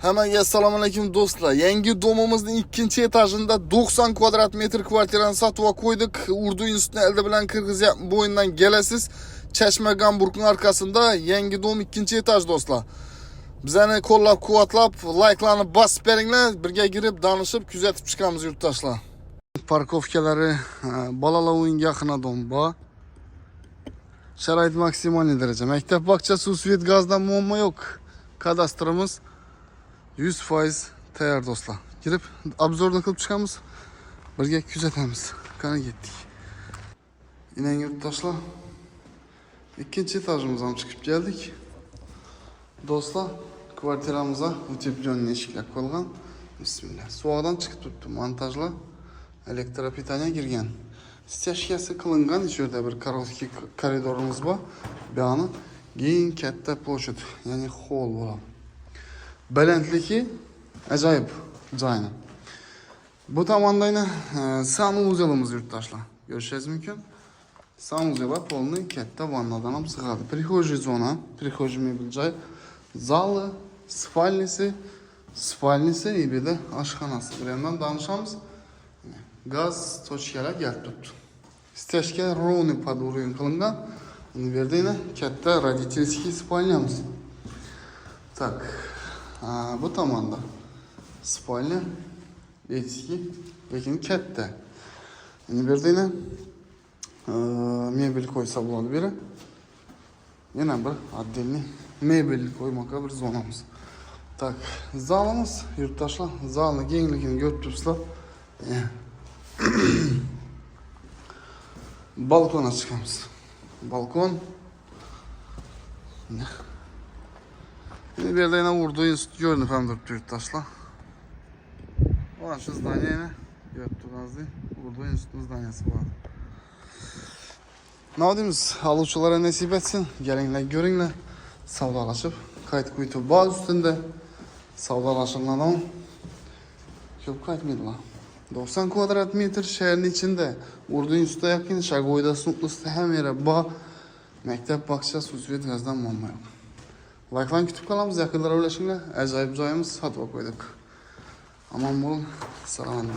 Hammaga assalomu alaykum do'stlar. Yangi domimizning ikkinchi etajida 90 kvadrat metr kvartirani sotib qo'ydik. Urdu institutini elde bilan kirgizyapman. Bu o'yindan kelasiz. Chashma Gamburgning arkasida yangi dom ikkinchi etaj do'stlar. Bizani qo'llab-quvvatlab, like'larni bosib beringlar. Birga kirib, danishib, kuzatib chiqamiz yurtdoshlar. Parkovkalari bolalar o'yinga yaqin dom bor. Sharoit maksimal daraja. Maktab bog'cha, suv, svet, gazdan muammo yo'q. Kadastrimiz 100% tayyor do'stlar. Girib obzorni qilib chiqamiz. Birga kuzatamiz. Qani ketdik. Inang yurtdoshlar. Ikkinchi etajimizdan chiqib keldik. Do'stlar, kvartiramizga uteplёnный eshiklar qo'yilgan. Bismillah. Suvoqdan chiqib turibdi. Montajlar, elektropitaniya girgan. Stяжкасы qilingan, shu yerda bir korotkий koridorimiz bor. Bu yana keng katta площадь, ya'ni hol bo'ladi. Balandligi ajoyib joyni. Bu tomonda yana sanuzelimiz yurtdoshlar. Ko'rishingiz mumkin. Sanuzel polniy katta vannadan ham sig'adi. Prихожий zona, prихожий mebel joy, zali, spalnisi, ibida oshxonasi. Bilan danışamiz. Gaz tochkalar kelib turibdi. Stяжка ровный под уровень qilingan. Bu yerda yana katta родительский spalnyamiz. Так, bu tomonda spalnya детский, lekin katta. Bu yerda yana mebel qo'ysa bo'ladi bu yerga. Yana bir отдельный mebel qo'ymoqqa bir zonamiz. Так, zalimiz yurtdoshlar, zalning kengligini ko'rib turibsizlar. Balkona chiqamiz. Balkon. Bu yerda yana Urdu instituti ko'rinib ham turibdi yurtdoshlar. Mana shu zdaniyani ko'rib turganingizdek, Urdu instituti zdaniyasi bor. Nima deymiz? Aluvchilarga nasib etsin. Kelinglar, ko'ringlar. Savdolashib, qayt qo'yib bor ustida savdolashinglardan ko'p qaytmaydilar. 90 kvadrat metr shaharning ichida, Urdu institutiga yaqin, Shagoyda, Sutlisda ham yeri bor. Maktab bog'cha, suv, svet, gazdan muammo yo'q. Like'larni kutib qolamiz, yaqinlar o'ylashinglar. Ajoyib joyimiz sotib qo'ydik. Omon bo'ling, salom.